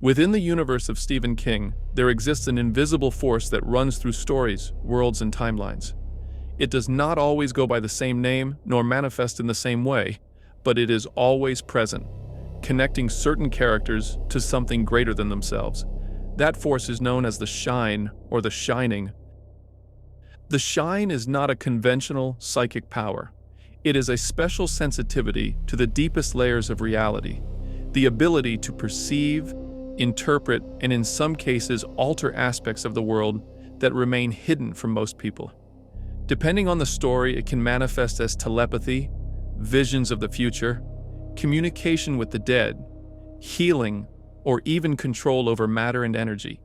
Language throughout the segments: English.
Within the universe of Stephen King, there exists an invisible force that runs through stories, worlds, and timelines. It does not always go by the same name nor manifest in the same way, but it is always present, connecting certain characters to something greater than themselves. That force is known as the Shine or the Shining. The Shine is not a conventional psychic power. It is a special sensitivity to the deepest layers of reality, the ability to perceive, interpret, and in some cases alter aspects of the world that remain hidden from most people. Depending on the story, it can manifest as telepathy, visions of the future, communication with the dead, healing, or even control over matter and energy.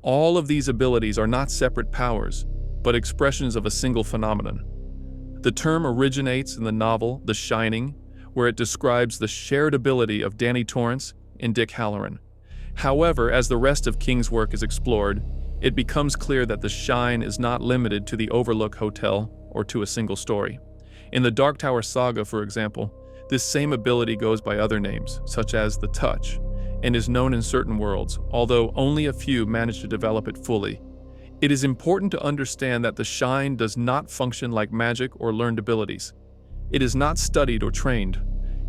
All of these abilities are not separate powers, but expressions of a single phenomenon. The term originates in the novel The Shining, where it describes the shared ability of Torrance and Dick Hallorann. However, as the rest of King's work is explored, it becomes clear that the Shine is not limited to the Overlook Hotel or to a single story. In the Dark Tower saga, for example, this same ability goes by other names, such as the Touch, and is known in certain worlds, although only a few manage to develop it fully. It is important to understand that the Shine does not function like magic or learned abilities. It is not studied or trained.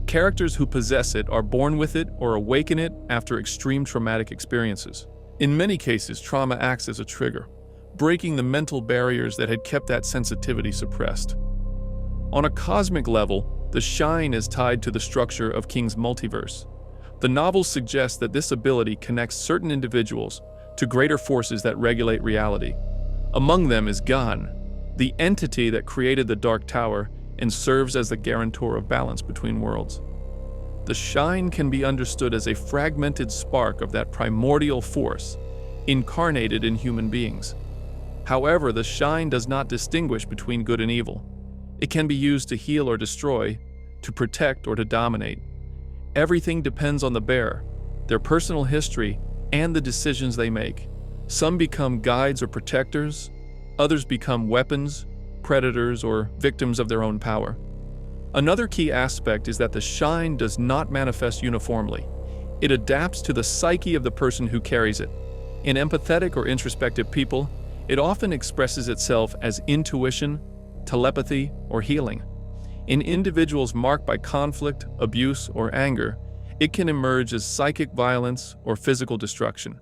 Characters who possess it are born with it or awaken it after extreme traumatic experiences. In many cases, trauma acts as a trigger, breaking the mental barriers that had kept that sensitivity suppressed. On a cosmic level, the Shine is tied to the structure of King's multiverse. The novel suggests that this ability connects certain individuals to greater forces that regulate reality. Among them is Gan, the entity that created the Dark Tower and serves as the guarantor of balance between worlds. The Shine can be understood as a fragmented spark of that primordial force, incarnated in human beings. However, the Shine does not distinguish between good and evil. It can be used to heal or destroy, to protect or to dominate. Everything depends on the bearer, their personal history, and the decisions they make. Some become guides or protectors, others become weapons, predators, or victims of their own power. Another key aspect is that the Shine does not manifest uniformly. It adapts to the psyche of the person who carries it. In empathetic or introspective people, it often expresses itself as intuition, telepathy, or healing. In individuals marked by conflict, abuse, or anger, it can emerge as psychic violence or physical destruction.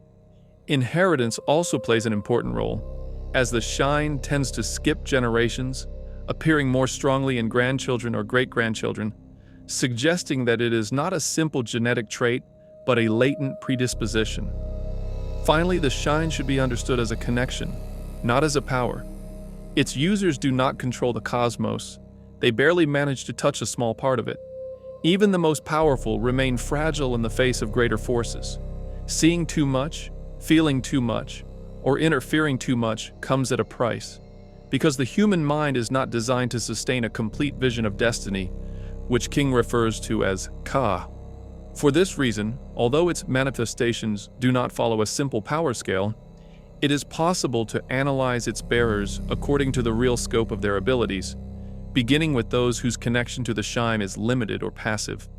Inheritance also plays an important role, as the Shine tends to skip generations, appearing more strongly in grandchildren or great-grandchildren, suggesting that it is not a simple genetic trait, but a latent predisposition. Finally, the Shine should be understood as a connection, not as a power. Its users do not control the cosmos. They barely manage to touch a small part of it. Even the most powerful remain fragile in the face of greater forces. Seeing too much, feeling too much, or interfering too much comes at a price, because the human mind is not designed to sustain a complete vision of destiny, which King refers to as Ka. For this reason, although its manifestations do not follow a simple power scale, it is possible to analyze its bearers according to the real scope of their abilities, beginning with those whose connection to the Shine is limited or passive,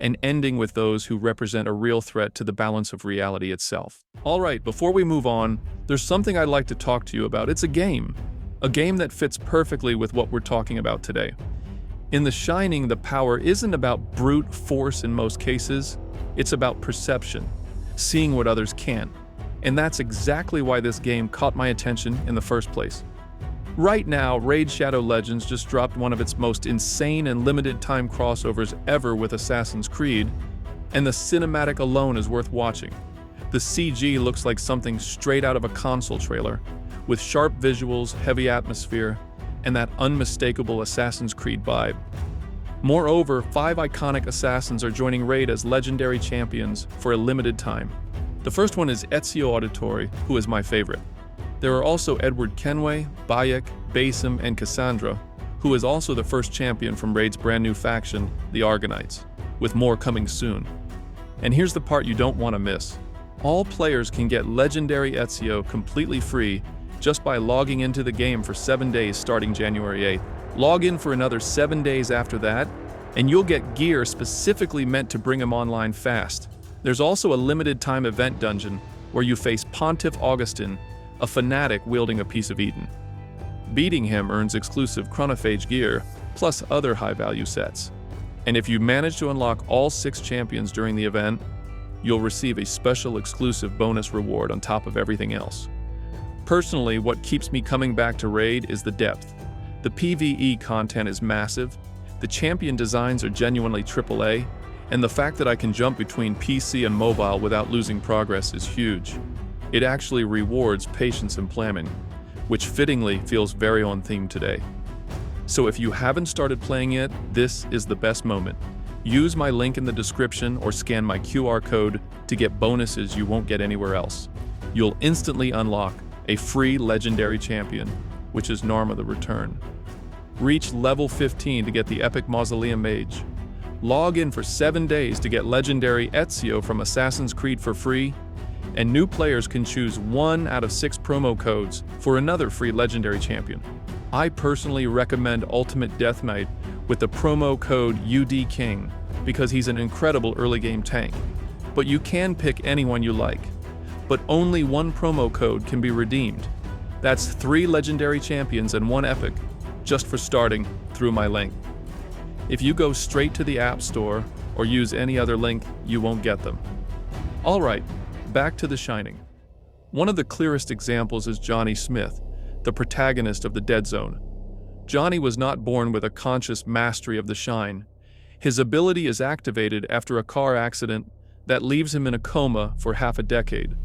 and ending with those who represent a real threat to the balance of reality itself. Alright, before we move on, there's something I'd like to talk to you about. It's a game that fits perfectly with what we're talking about today. In The Shining, the power isn't about brute force in most cases, it's about perception, seeing what others can't. And that's exactly why this game caught my attention in the first place. Right now, Raid Shadow Legends just dropped one of its most insane and limited time crossovers ever with Assassin's Creed, and the cinematic alone is worth watching. The CG looks like something straight out of a console trailer, with sharp visuals, heavy atmosphere, and that unmistakable Assassin's Creed vibe. Moreover, 5 iconic assassins are joining Raid as legendary champions for a limited time. The first one is Ezio Auditore, who is my favorite. There are also Edward Kenway, Bayek, Basim, and Cassandra, who is also the first champion from Raid's brand new faction, the Argonauts, with more coming soon. And here's the part you don't want to miss. All players can get legendary Ezio completely free just by logging into the game for 7 days starting January 8th. Log in for another 7 days after that, and you'll get gear specifically meant to bring him online fast. There's also a limited-time event dungeon where you face Pontiff Augustin, a fanatic wielding a piece of Eden. Beating him earns exclusive chronophage gear, plus other high-value sets. And if you manage to unlock all 6 champions during the event, you'll receive a special exclusive bonus reward on top of everything else. Personally, what keeps me coming back to Raid is the depth. The PvE content is massive, the champion designs are genuinely AAA, and the fact that I can jump between PC and mobile without losing progress is huge. It actually rewards patience and planning, which fittingly feels very on theme today. So if you haven't started playing yet, this is the best moment. Use my link in the description or scan my QR code to get bonuses you won't get anywhere else. You'll instantly unlock a free legendary champion, which is Narma the Return. Reach level 15 to get the epic Mausoleum Mage. Log in for 7 days to get legendary Ezio from Assassin's Creed for free, and new players can choose 1 out of 6 promo codes for another free legendary champion. I personally recommend Ultimate Death Knight with the promo code UDKing because he's an incredible early game tank. But you can pick anyone you like. But only 1 promo code can be redeemed. That's 3 legendary champions and 1 epic, just for starting through my link. If you go straight to the App Store or use any other link, you won't get them. Alright, back to The Shining. One of the clearest examples is Johnny Smith, the protagonist of The Dead Zone. Johnny was not born with a conscious mastery of the Shine. His ability is activated after a car accident that leaves him in a coma for half a decade.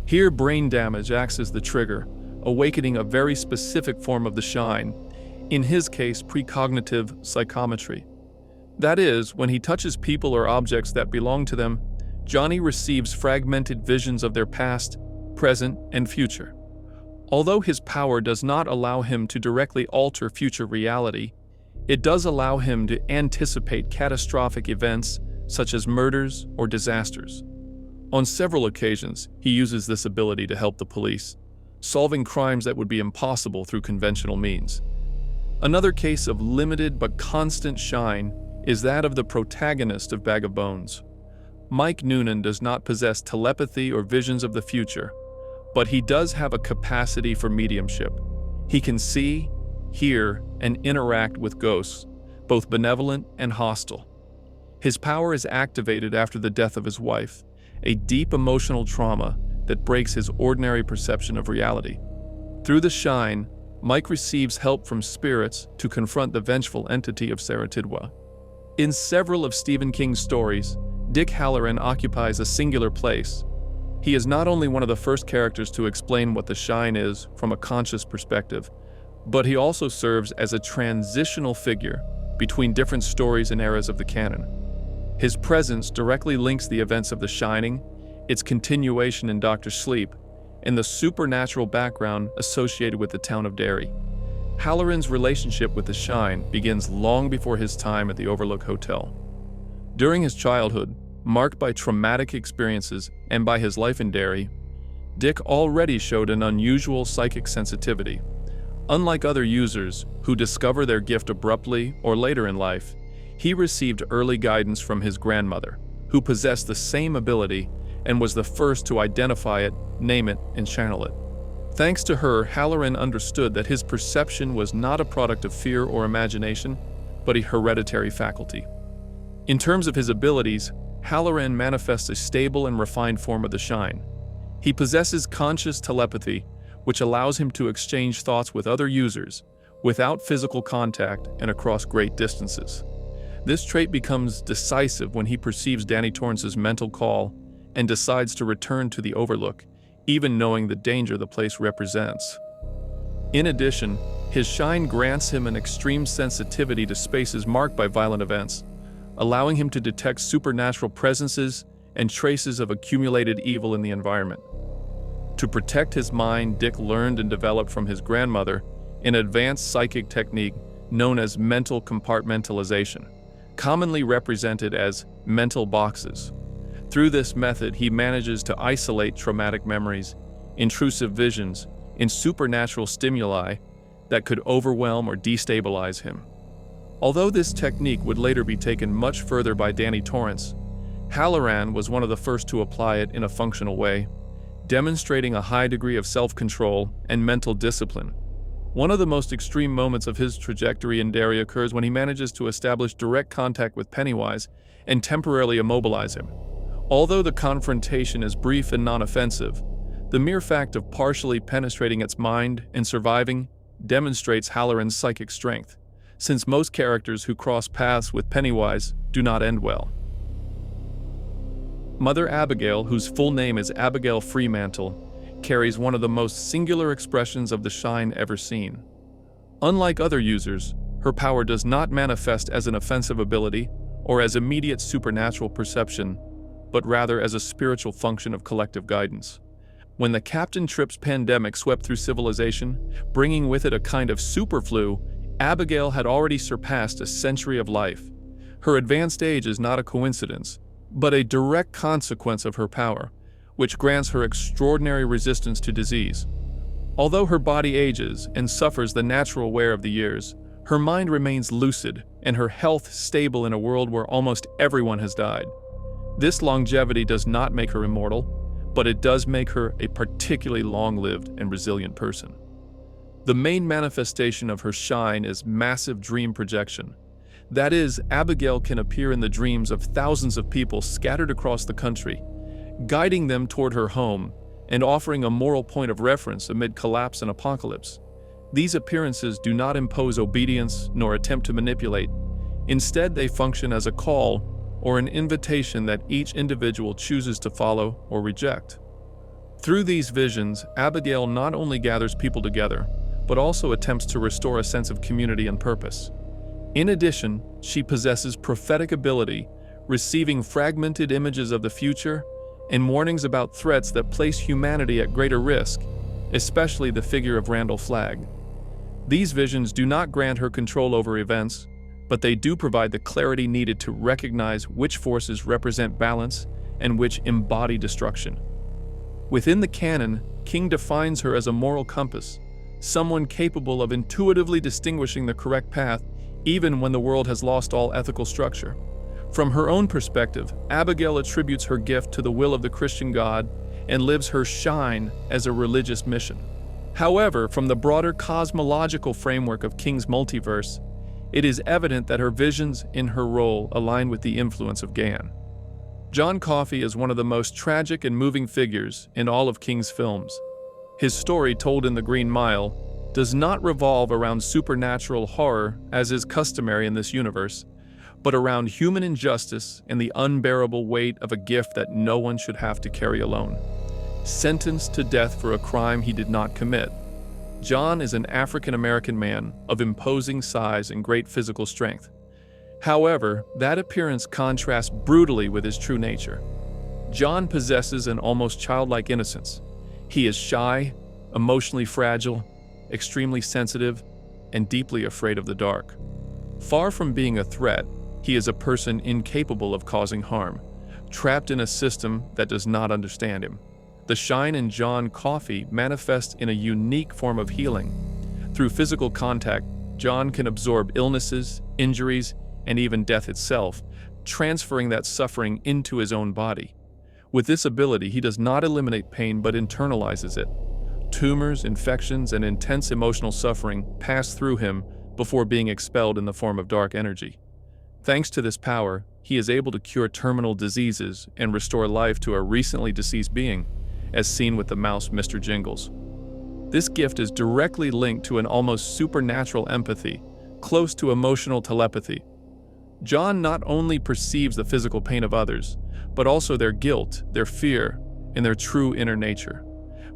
Here, brain damage acts as the trigger, awakening a very specific form of the Shine, in his case, precognitive psychometry. That is, when he touches people or objects that belong to them, Johnny receives fragmented visions of their past, present, and future. Although his power does not allow him to directly alter future reality, it does allow him to anticipate catastrophic events such as murders or disasters. On several occasions, he uses this ability to help the police, solving crimes that would be impossible through conventional means. Another case of limited but constant shine is that of the protagonist of Bag of Bones. Mike Noonan does not possess telepathy or visions of the future, but he does have a capacity for mediumship. He can see, hear, and interact with ghosts, both benevolent and hostile. His power is activated after the death of his wife, a deep emotional trauma that breaks his ordinary perception of reality. Through the Shine, Mike receives help from spirits to confront the vengeful entity of Saratidwa. In several of Stephen King's stories, Dick Hallorann occupies a singular place. He is not only one of the first characters to explain what the Shine is from a conscious perspective, but he also serves as a transitional figure between different stories and eras of the canon. His presence directly links the events of The Shining, its continuation in Dr. Sleep, and the supernatural background associated with the town of Derry. Hallorann's relationship with the Shine begins long before his time at the Overlook Hotel. During his childhood, marked by traumatic experiences and by his life in Derry, Dick already showed an unusual psychic sensitivity. Unlike other users who discover their gift abruptly or later in life, he received early guidance from his grandmother, who possessed the same ability and was the first to identify it, name it, and channel it. Thanks to her, Hallorann understood that his perception was not a product of fear or imagination, but a hereditary faculty. In terms of his abilities, Hallorann manifests a stable and refined form of the Shine. He possesses conscious telepathy, which allows him to exchange thoughts with other users, without physical contact and across great distances. This trait becomes decisive when he perceives Danny Torrance's mental call and decides to return to the Overlook, even knowing the danger the place represents. In addition, his Shine grants him an extreme sensitivity to spaces marked by violent events, allowing him to detect supernatural presences and traces of accumulated evil in the environment. To protect his mind, Dick learned and developed from his grandmother an advanced psychic technique known as mental compartmentalization, commonly represented as mental boxes. Through this method, he manages to isolate traumatic memories, intrusive visions, and supernatural stimuli that could overwhelm or destabilize him. Although this technique would later be taken much further by Danny Torrance, Hallorann was one of the first to apply it in a functional way, demonstrating a high degree of self-control and mental discipline. One of the most extreme moments of his trajectory in Derry occurs when he manages to establish direct contact with Pennywise and temporarily immobilize him. Although the confrontation is brief and non-offensive, the mere fact of partially penetrating its mind and surviving demonstrates Hallorann's psychic strength, since most characters who cross paths with Pennywise do not end well. Mother Abigail, whose full name is Abigail Fremantle, carries one of the most singular expressions of the shine ever seen. Unlike other users, her power does not manifest as an offensive ability or as immediate supernatural perception, but rather as a spiritual function of collective guidance. When the Captain Trips pandemic swept through civilization, bringing with it a kind of superflu, Abigail had already surpassed a century of life. Her advanced age is not a coincidence, but a direct consequence of her power, which grants her extraordinary resistance to disease. Although her body ages and suffers the natural wear of the years, her mind remains lucid and her health stable in a world where almost everyone has died. This longevity does not make her immortal, but it does make her a particularly long-lived and resilient person. The main manifestation of her shine is massive dream projection. That is, Abigail can appear in the dreams of thousands of people scattered across the country, guiding them toward her home and offering a moral point of reference amid collapse and apocalypse. These appearances do not impose obedience nor attempt to manipulate. Instead, they function as a call or an invitation that each individual chooses to follow or reject. Through these visions, Abigail not only gathers people together, but also attempts to restore a sense of community and purpose. In addition, she possesses prophetic ability, receiving fragmented images of the future and warnings about threats that place humanity at greater risk, especially the figure of Randall Flagg. These visions do not grant her control over events, but they do provide the clarity needed to recognize which forces represent balance and which embody destruction. Within the canon, King defines her as a moral compass, someone capable of intuitively distinguishing the correct path even when the world has lost all ethical structure. From her own perspective, Abigail attributes her gift to the will of the Christian God and lives her shine as a religious mission. However, from the broader cosmological framework of King's multiverse, it is evident that her visions in her role align with the influence of Gan. John Coffey is one of the most tragic and moving figures in all of King's films. His story, told in The Green Mile, does not revolve around supernatural horror as is customary in this universe, but around human injustice and the unbearable weight of a gift that no one should have to carry alone. Sentenced to death for a crime he did not commit, John is an African-American man of imposing size and great physical strength. However, that appearance contrasts brutally with his true nature. John possesses an almost childlike innocence. He is shy, emotionally fragile, extremely sensitive, and deeply afraid of the dark. Far from being a threat, he is a person incapable of causing harm, trapped in a system that does not understand him. The shine in John Coffey manifests in a unique form of healing. Through physical contact, John can absorb illnesses, injuries, and even death itself, transferring that suffering into his own body. With this ability, he does not eliminate pain but internalizes it. Tumors, infections, and intense emotional suffering pass through him before being expelled in the form of dark energy. Thanks to this power, he is able to cure terminal diseases and restore life to a recently deceased being, as seen with the mouse Mr. Jingles. This gift is directly linked to an almost supernatural empathy, close to emotional telepathy. John not only perceives the physical pain of others, but also their guilt, their fear, and their true inner nature.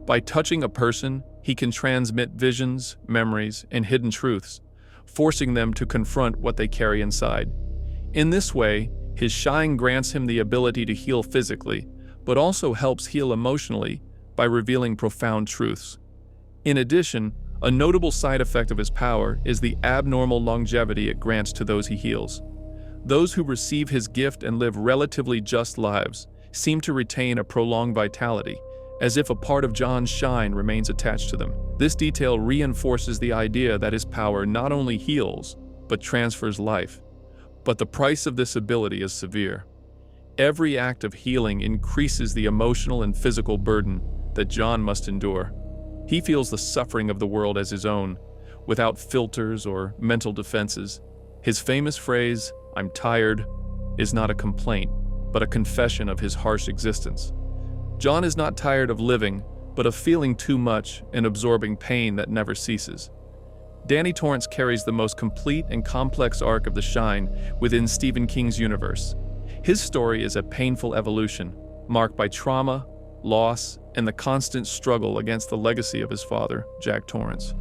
By touching a person, he can transmit visions, memories, and hidden truths, forcing them to confront what they carry inside. In this way, his shine grants him the ability to heal physically, but also helps heal emotionally by revealing profound truths. In addition, a notable side effect of his power is the abnormal longevity it grants to those he heals. Those who receive his gift and live relatively just lives seem to retain a prolonged vitality, as if a part of John's shine remains attached to them. This detail reinforces the idea that his power not only heals, but transfers life. But the price of this ability is severe. Every act of healing increases the emotional and physical burden that John must endure. He feels the suffering of the world as his own, without filters or mental defenses. His famous phrase, "I'm tired," is not a complaint, but a confession of his harsh existence. John is not tired of living, but of feeling too much and absorbing pain that never ceases. Danny Torrance carries the most complete and complex arc of the Shine within Stephen King's universe. His story is a painful evolution, marked by trauma, loss, and the constant struggle against the legacy of his father, Jack Torrance.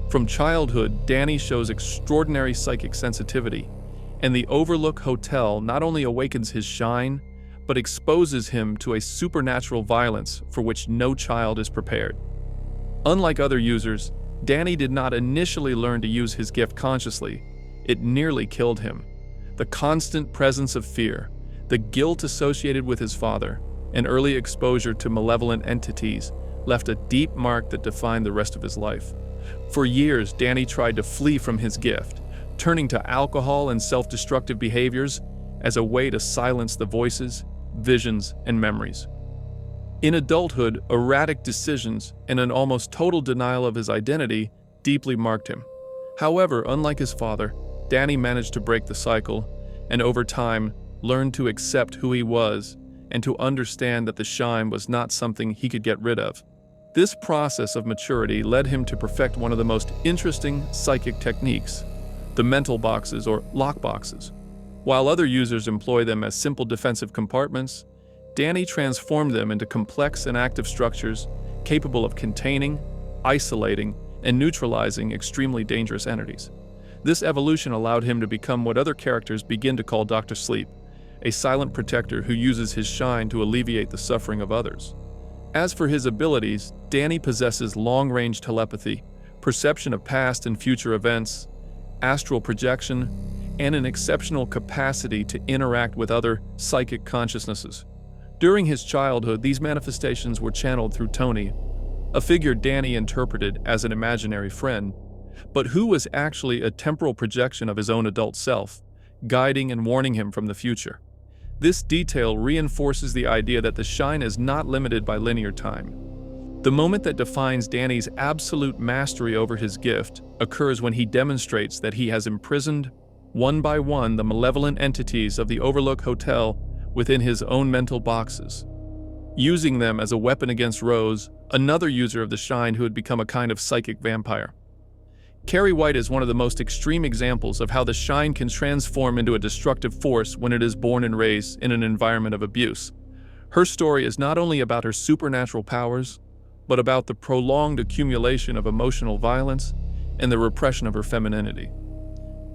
From childhood, Danny shows extraordinary psychic sensitivity, and the Overlook Hotel not only awakens his shine, but exposes him to a supernatural violence for which no child is prepared. Unlike other users, Danny did not initially learn to use his gift consciously. It nearly killed him. The constant presence of fear, the guilt associated with his father, and early exposure to malevolent entities left a deep mark that defined the rest of his life. For years, Danny tried to flee from his gift, turning to alcohol and self-destructive behaviors as a way to silence the voices, visions, and memories. In adulthood, erratic decisions and an almost total denial of his identity deeply marked him. However, unlike his father, Danny managed to break the cycle, and over time, learned to accept who he was and to understand that the shine was not something he could get rid of. This process of maturity led him to perfect one of the most interesting psychic techniques, the mental boxes or lock boxes. While other users employ them as simple defensive compartments, Danny transformed them into complex and active structures capable of containing, isolating, and neutralizing extremely dangerous entities. This evolution allowed him to become what other characters begin to call Dr. Sleep, a silent protector who uses his shine to alleviate the suffering of others. As for his abilities, Danny possesses long-range telepathy, perception of past and future events, astral projection, and an exceptional capacity to interact with other psychic consciousnesses. During his childhood, these manifestations were channeled through Tony, a figure Danny interpreted as an imaginary friend, but who was actually a temporal projection of his own adult self, guiding and warning him from the future. This detail reinforces the idea that the shine is not limited by linear time. The moment that defines Danny's absolute mastery over his gift occurs when he demonstrates that he has imprisoned, one by one, the malevolent entities of the Overlook Hotel within his own mental boxes, using them as a weapon against Rose, another user of the shine who had become a kind of psychic vampire. Carrie White is one of the most extreme examples of how the shine can transform into a destructive force when it is born and raised in an environment of abuse. Her story is not only about her supernatural powers, but about the prolonged accumulation of emotional violence and the repression of her femininity.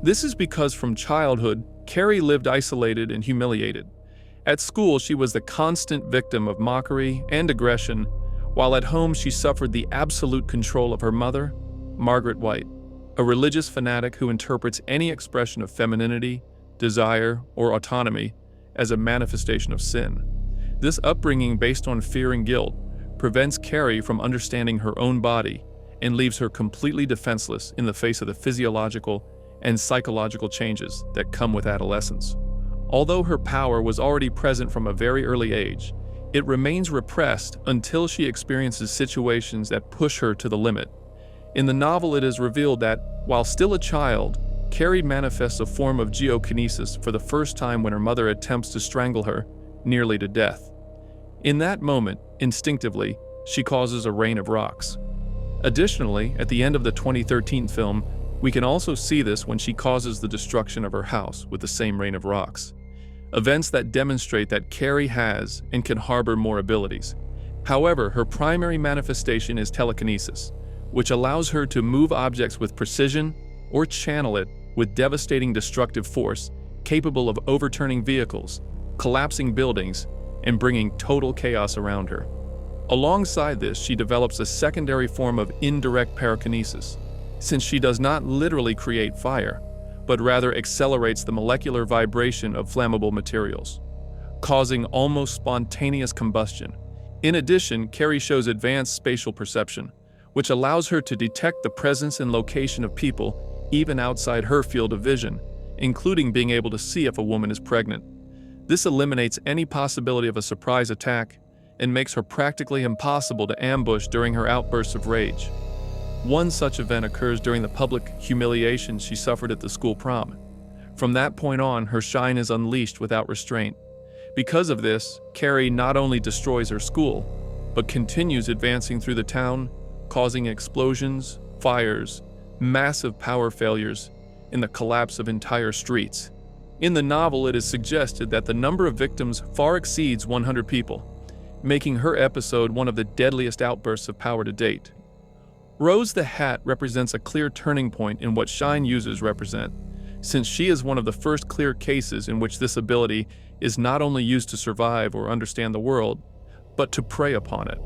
This is because from childhood, Carrie lived isolated and humiliated. At school, she was the constant victim of mockery and aggression, while at home she suffered the absolute control of her mother, Margaret White, a religious fanatic who interprets any expression of femininity, desire, or autonomy as a manifestation of sin. This upbringing based on fear and guilt prevents Carrie from understanding her own body and leaves her completely defenseless in the face of the physiological and psychological changes that come with adolescence. Although her power was already present from a very early age, it remains repressed until she experiences situations that push her to the limit. In the novel, it is revealed that, while still a child, Carrie manifests a form of geokinesis for the first time when her mother attempts to strangle her, nearly to death. In that moment, instinctively, she causes a rain of rocks. Additionally, at the end of the 2013 film, we can also see this when she causes the destruction of her house with the same rain of rocks. Events that demonstrate that Carrie has and can harbor more abilities. However, her primary manifestation is telekinesis, which allows her to move objects with precision or channel it with devastating destructive force, capable of overturning vehicles, collapsing buildings, and bringing total chaos around her. Alongside this, she develops a secondary form of indirect pyrokinesis, since she does not literally create fire, but rather accelerates the molecular vibration of flammable materials, causing almost spontaneous combustion. In addition, Carrie shows advanced spatial perception, which allows her to detect the presence and location of people even outside her field of vision, including being able to see if a woman is pregnant. This eliminates any possibility of a surprise attack and makes her practically impossible to ambush during her outbursts of rage. One such event occurs during the public humiliation she suffered at the school prom. From that point on, her shine is unleashed without restraint. Because of this, Carrie not only destroys her school, but continues advancing through the town, causing explosions, fires, massive power failures, and the collapse of entire streets. In the novel, it is suggested that the number of victims far exceeds 100 people, making her episode one of the deadliest outbursts of power to date. Rose the Hat represents a clear turning point in what shine users represent, since she is one of the first clear cases in which this ability is not only used to survive or understand the world, but to prey upon it.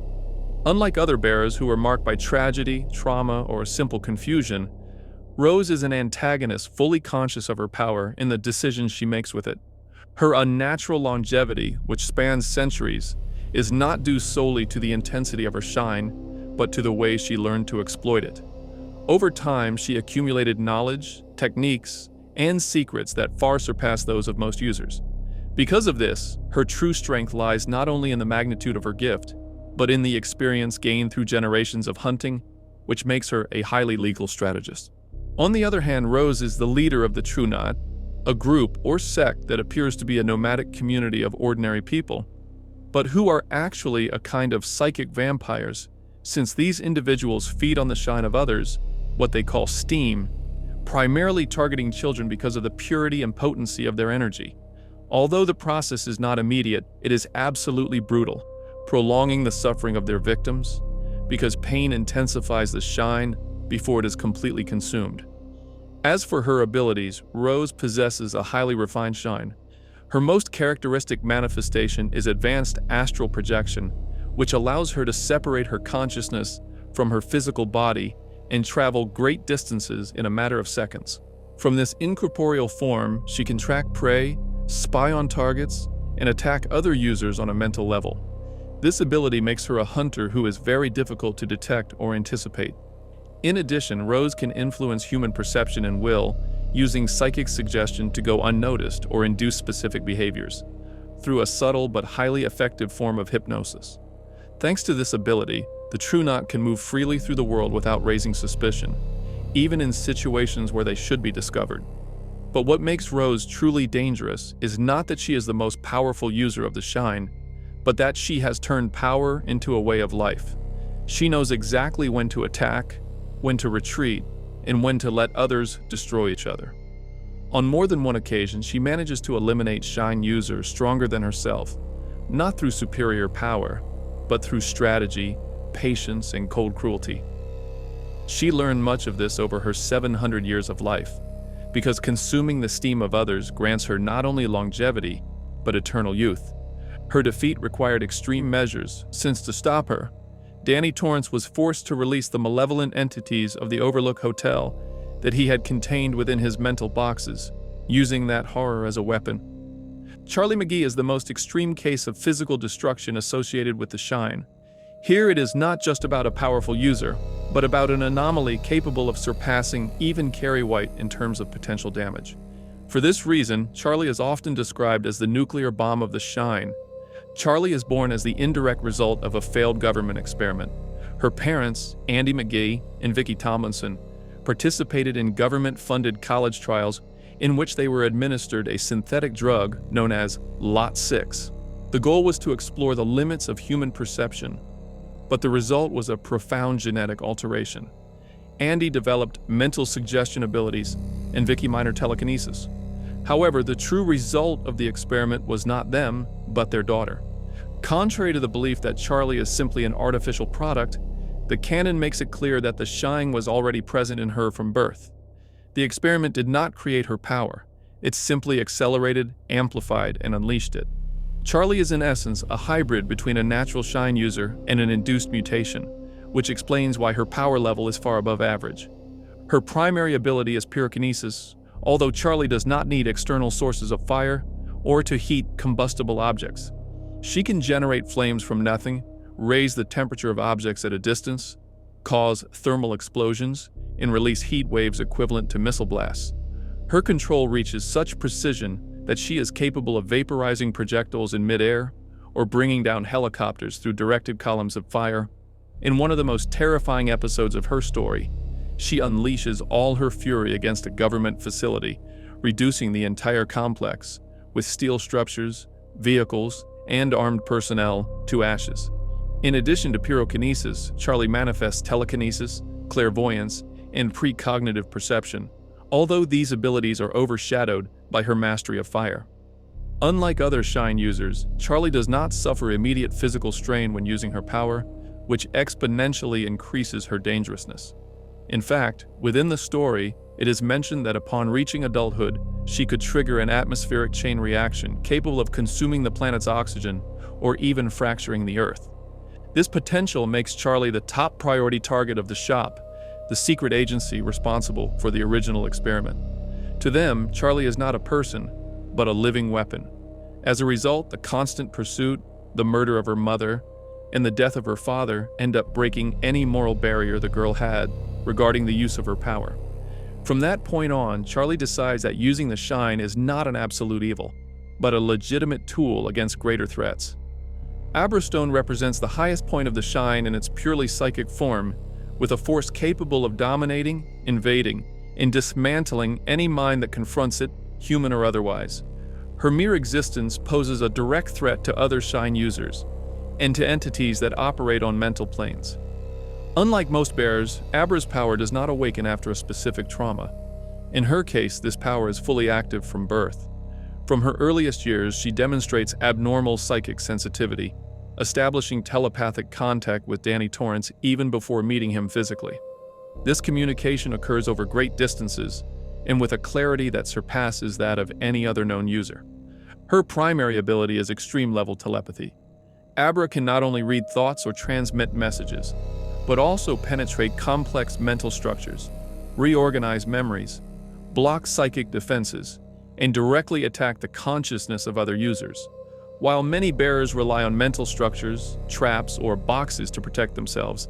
Unlike other bearers who are marked by tragedy, trauma, or simple confusion, Rose is an antagonist fully conscious of her power in the decisions she makes with it. Her unnatural longevity, which spans centuries, is not due solely to the intensity of her shine, but to the way she learned to exploit it. Over time, she accumulated knowledge, techniques, and secrets that far surpass those of most users. Because of this, her true strength lies not only in the magnitude of her gift, but in the experience gained through generations of hunting, which makes her a highly legal strategist. On the other hand, Rose is the leader of the True Knot, a group or sect that appears to be a nomadic community of ordinary people, but who are actually a kind of psychic vampires, since these individuals feed on the shine of others, what they call steam, primarily targeting children because of the purity and potency of their energy. Although the process is not immediate, it is absolutely brutal, prolonging the suffering of their victims, because pain intensifies the shine before it is completely consumed. As for her abilities, Rose possesses a highly refined shine. Her most characteristic manifestation is advanced astral projection, which allows her to separate her consciousness from her physical body and travel great distances in a matter of seconds. From this incorporeal form, she can track prey, spy on targets, and attack other users on a mental level. This ability makes her a hunter who is very difficult to detect or anticipate. In addition, Rose can influence human perception and will, using psychic suggestion to go unnoticed or induce specific behaviors, through a subtle but highly effective form of hypnosis. Thanks to this ability, the True Knot can move freely through the world without raising suspicion, even in situations where they should be discovered. But what makes Rose truly dangerous is not that she is the most powerful user of the shine, but that she has turned power into a way of life. She knows exactly when to attack, when to retreat, and when to let others destroy each other. On more than one occasion, she manages to eliminate shine users stronger than herself, not through superior power, but through strategy, patience, and cold cruelty. She learned much of this over her 700 years of life, because consuming the steam of others grants her not only longevity, but eternal youth. Her defeat required extreme measures, since to stop her, Danny Torrance was forced to release the malevolent entities of the Overlook Hotel that he had contained within his mental boxes, using that horror as a weapon. Charlie McGee is the most extreme case of physical destruction associated with the shine. Here it is not just about a powerful user, but about an anomaly capable of surpassing even Carrie White in terms of potential damage. For this reason, Charlie is often described as the nuclear bomb of the shine. Charlie is born as the indirect result of a failed government experiment. Her parents, Andy McGee and Vicki Tomlinson, participated in government-funded college trials in which they were administered a synthetic drug known as Lot 6. The goal was to explore the limits of human perception, but the result was a profound genetic alteration. Andy developed mental suggestion abilities and Vicki minor telekinesis. However, the true result of the experiment was not them, but their daughter. Contrary to the belief that Charlie is simply an artificial product, the canon makes it clear that the shine was already present in her from birth. The experiment did not create her power. It simply accelerated, amplified, and unleashed it. Charlie is in essence a hybrid between a natural shine user and an induced mutation, which explains why her power level is far above average. Her primary ability is pyrokinesis, although Charlie does not need external sources of fire or to heat combustible objects. She can generate flames from nothing, raise the temperature of objects at a distance, cause thermal explosions, and release heat waves equivalent to missile blasts. Her control reaches such precision that she is capable of vaporizing projectiles in midair or bringing down helicopters through directed columns of fire. In one of the most terrifying episodes of her story, she unleashes all her fury against a government facility, reducing the entire complex, with steel structures, vehicles, and armed personnel, to ashes. In addition to pyrokinesis, Charlie manifests telekinesis, clairvoyance, and precognitive perception, although these abilities are overshadowed by her mastery of fire. Unlike other Shine users, Charlie does not suffer immediate physical strain when using her power, which exponentially increases her dangerousness. In fact, within the story, it is mentioned that upon reaching adulthood, she could trigger an atmospheric chain reaction capable of consuming the planet's oxygen or even fracturing the Earth. This potential makes Charlie the top priority target of the shop, the secret agency responsible for the original experiment. To them, Charlie is not a person, but a living weapon. As a result, the constant pursuit, the murder of her mother, and the death of her father end up breaking any moral barrier the girl had regarding the use of her power. From that point on, Charlie decides that using the Shine is not an absolute evil, but a legitimate tool against greater threats. Abra Stone represents the highest point of the Shine in its purely psychic form, with a force capable of dominating, invading, and dismantling any mind that confronts it, human or otherwise. Her mere existence poses a direct threat to other Shine users, and to entities that operate on mental planes. Unlike most bearers, Abra's power does not awaken after a specific trauma. In her case, this power is fully active from birth. From her earliest years, she demonstrates abnormal psychic sensitivity, establishing telepathic contact with Torrance even before meeting him physically. This communication occurs over great distances, and with a clarity that surpasses that of any other known user. Her primary ability is extreme-level telepathy. Abra can not only read thoughts or transmit messages, but also penetrate complex mental structures, reorganize memories, block psychic defenses, and directly attack the consciousness of other users. While many bearers rely on mental structures, traps, or boxes to protect themselves,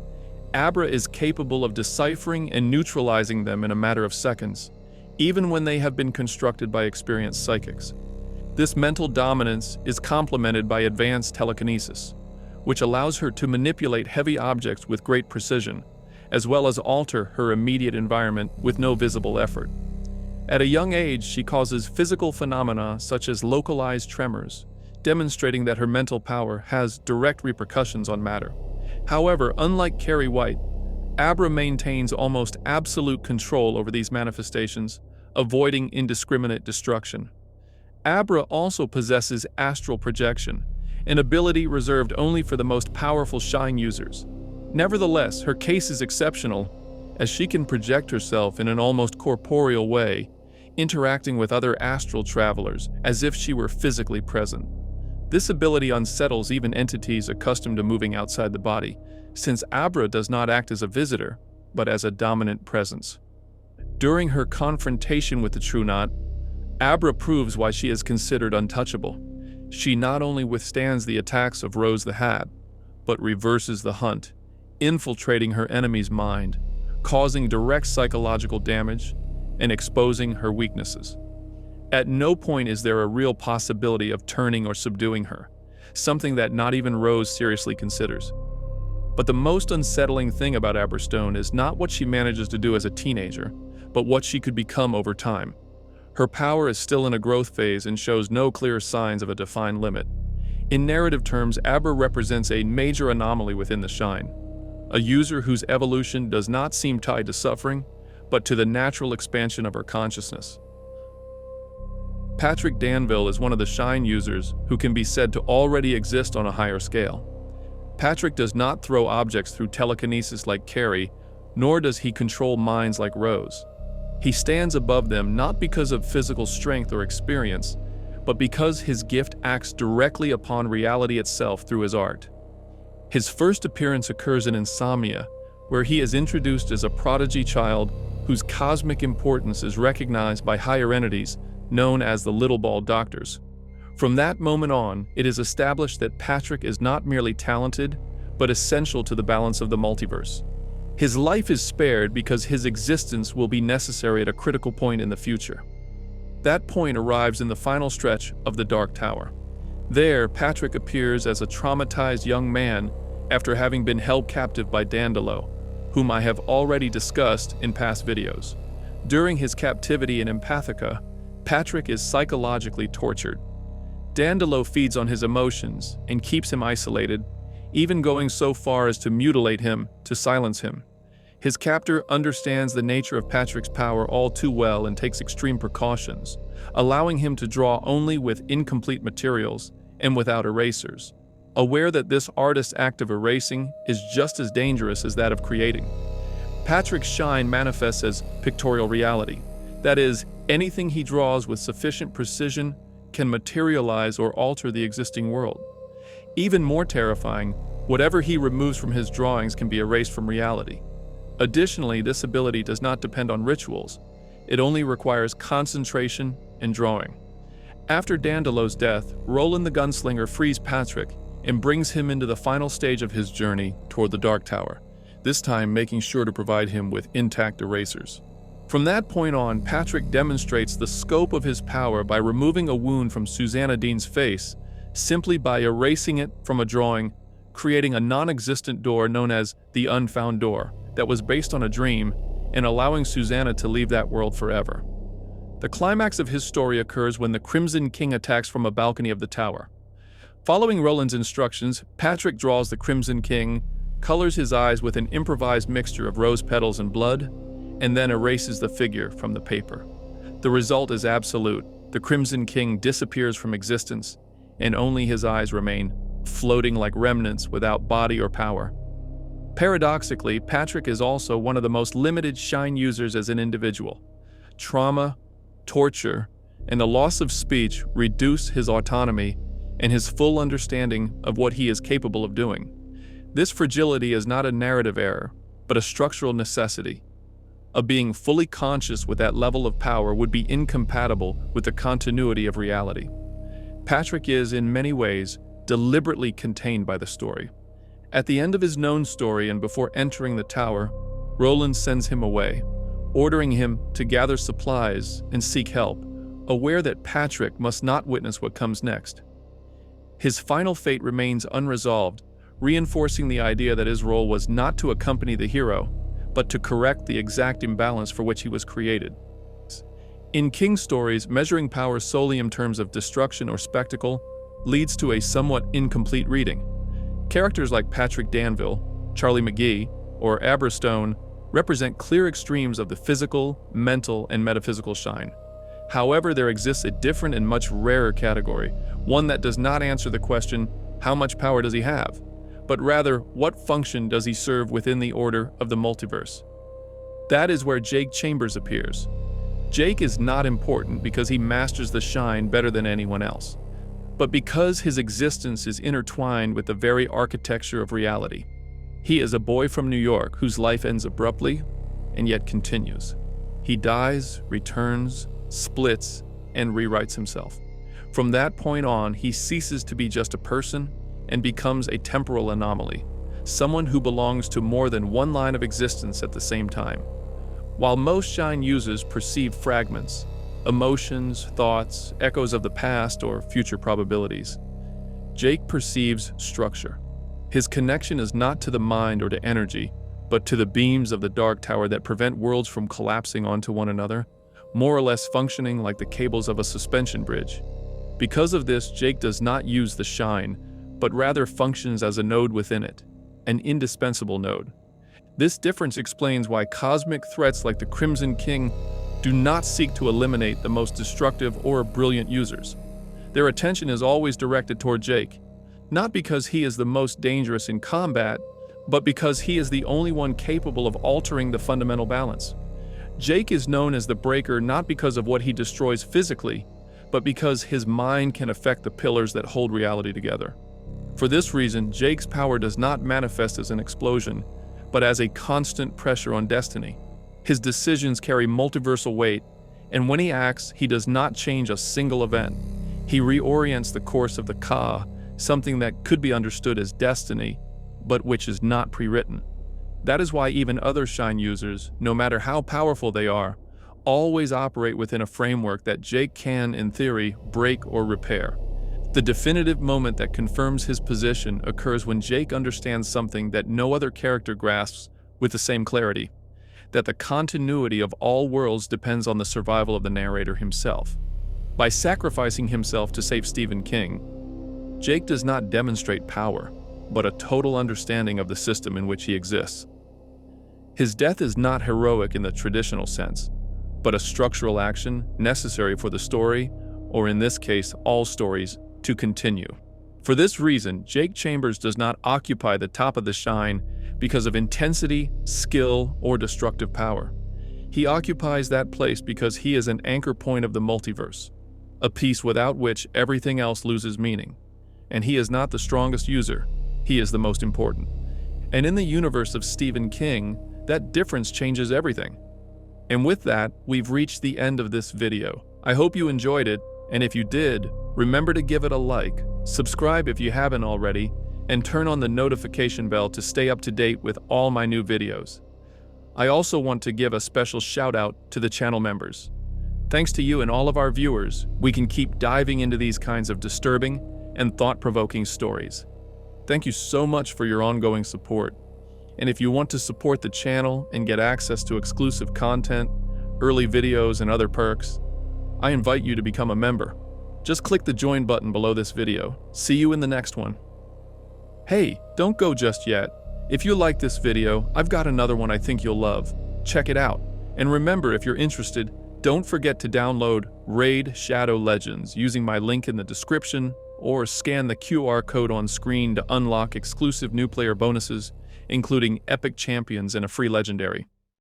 Abra is capable of deciphering and neutralizing them in a matter of seconds, even when they have been constructed by experienced psychics. This mental dominance is complemented by advanced telekinesis, which allows her to manipulate heavy objects with great precision, as well as alter her immediate environment with no visible effort. At a young age, she causes physical phenomena such as localized tremors, demonstrating that her mental power has direct repercussions on matter. However, unlike Carrie White, Abra maintains almost absolute control over these manifestations, avoiding indiscriminate destruction. Abra also possesses astral projection, an ability reserved only for the most powerful Shine users. Nevertheless, her case is exceptional, as she can project herself in an almost corporeal way, interacting with other astral travelers as if she were physically present. This ability unsettles even entities accustomed to moving outside the body, since Abra does not act as a visitor, but as a dominant presence. During her confrontation with the True Knot, Abra proves why she is considered untouchable. She not only withstands the attacks of Rose the Hat, but reverses the hunt, infiltrating her enemy's mind, causing direct psychological damage, and exposing her weaknesses. At no point is there a real possibility of turning or subduing her, something that not even Rose seriously considers. But the most unsettling thing about Abra Stone is not what she manages to do as a teenager, but what she could become over time. Her power is still in a growth phase and shows no clear signs of a defined limit. In narrative terms, Abra represents a major anomaly within the Shine, a user whose evolution does not seem tied to suffering, but to the natural expansion of her consciousness. Patrick Danville is one of the Shine users who can be said to already exist on a higher scale. Patrick does not throw objects through telekinesis like Carrie, nor does he control minds like Rose. He stands above them not because of physical strength or experience, but because his gift acts directly upon reality itself through his art. His first appearance occurs in Insomnia, where he is introduced as a prodigy child whose cosmic importance is recognized by higher entities known as the Little Ball Doctors. From that moment on, it is established that Patrick is not merely talented, but essential to the balance of the multiverse. His life is spared because his existence will be necessary at a critical point in the future. That point arrives in the final stretch of the Dark Tower. There, Patrick appears as a traumatized young man after having been held captive by Danville, whom I have already discussed in past videos. During his captivity in Empathica, Patrick is psychologically tortured. Danville feeds on his emotions and keeps him isolated, even going so far as to mutilate him to silence him. His captor understands the nature of Patrick's power all too well and takes extreme precautions, allowing him to draw only with incomplete materials and without erasers, aware that this artist's act of erasing is just as dangerous as that of creating. Patrick's shine manifests as pictorial reality. That is, anything he draws with sufficient precision can materialize or alter the existing world. Even more terrifying, whatever he removes from his drawings can be erased from reality. Additionally, this ability does not depend on rituals. It only requires concentration and drawing. After Danville's death, Roland the Gunslinger frees Patrick and brings him into the final stage of his journey toward the Dark Tower, this time making sure to provide him with intact erasers. From that point on, Patrick demonstrates the scope of his power by removing a wound from Susanna Dean's face, simply by erasing it from a drawing, creating a non-existent door known as the Unfound Door that was based on a dream, and allowing Susanna to leave that world forever. The climax of his story occurs when the Crimson King attacks from a balcony of the tower. Following Roland's instructions, Patrick draws the Crimson King, colors his eyes with an improvised mixture of rose petals and blood, and then erases the figure from the paper. The result is absolute. The Crimson King disappears from existence, and only his eyes remain, floating like remnants without body or power. Paradoxically, Patrick is also one of the most limited shine users as an individual. Trauma, torture, and the loss of speech reduce his autonomy and his full understanding of what he is capable of doing. This fragility is not a narrative error, but a structural necessity. A being fully conscious with that level of power would be incompatible with the continuity of reality. Patrick is, in many ways, deliberately contained by the story. At the end of his known story and before entering the tower, Roland sends him away, ordering him to gather supplies and seek help, aware that Patrick must not witness what comes next. His final fate remains unresolved, reinforcing the idea that his role was not to accompany the hero, but to correct the exact imbalance for which he was created. In King stories, measuring power solely in terms of destruction or spectacle leads to a somewhat incomplete reading. Characters like Patrick Danville, Charlie McGee, or Abra Stone represent clear extremes of the physical, mental, and metaphysical shine. However, there exists a different and much rarer category, one that does not answer the question, how much power does he have? But rather, what function does he serve within the order of the multiverse? That is where Jake Chambers appears. Jake is not important because he masters the shine better than anyone else, but because his existence is intertwined with the very architecture of reality. He is a boy from New York whose life ends abruptly and yet continues. He dies, returns, splits, and rewrites himself. From that point on, he ceases to be just a person and becomes a temporal anomaly, someone who belongs to more than one line of existence at the same time. While most shine users perceive fragments, emotions, thoughts, echoes of the past, or future probabilities, Jake perceives structure. His connection is not to the mind or to energy, but to the beams of the Dark Tower that prevent worlds from collapsing onto one another, more or less functioning like the cables of a suspension bridge. Because of this, Jake does not use the shine, but rather functions as a node within it, an indispensable node. This difference explains why cosmic threats like the Crimson King do not seek to eliminate the most destructive or brilliant users. Their attention is always directed toward Jake, not because he is the most dangerous in combat, but because he is the only one capable of altering the fundamental balance. Jake is known as the Breaker not because of what he destroys physically, but because his mind can affect the pillars that hold reality together. For this reason, Jake's power does not manifest as an explosion, but as a constant pressure on destiny. His decisions carry multiversal weight, and when he acts, he does not change a single event. He reorients the course of the Ka, something that could be understood as destiny, but which is not pre-written. That is why even other shine users, no matter how powerful they are, always operate within a framework that Jake can, in theory, break or repair. The definitive moment that confirms his position occurs when Jake understands something that no other character grasps with the same clarity: that the continuity of all worlds depends on the survival of the narrator himself. By sacrificing himself to save Stephen King, Jake does not demonstrate power, but a total understanding of the system in which he exists. His death is not heroic in the traditional sense, but a structural action necessary for the story, or in this case, all stories, to continue. For this reason, Jake Chambers does not occupy the top of the shine because of intensity, skill, or destructive power. He occupies that place because he is an anchor point of the multiverse, a piece without which everything else loses meaning. And he is not the strongest user, he is the most important. And in the universe of Stephen King, that difference changes everything. And with that, we've reached the end of this video. I hope you enjoyed it, and if you did, remember to give it a like, subscribe if you haven't already, and turn on the notification bell to stay up to date with all my new videos. I also want to give a special shout out to the channel members. Thanks to you and all of our viewers, we can keep diving into these kinds of disturbing and thought-provoking stories. Thank you so much for your ongoing support. And if you want to support the channel and get access to exclusive content, early videos, and other perks, I invite you to become a member. Just click the join button below this video. See you in the next one. Hey, don't go just yet. If you like this video, I've got another one I think you'll love. Check it out. And remember, if you're interested, don't forget to download Raid Shadow Legends using my link in the description, or scan the QR code on screen to unlock exclusive new player bonuses, including epic champions and a free legendary.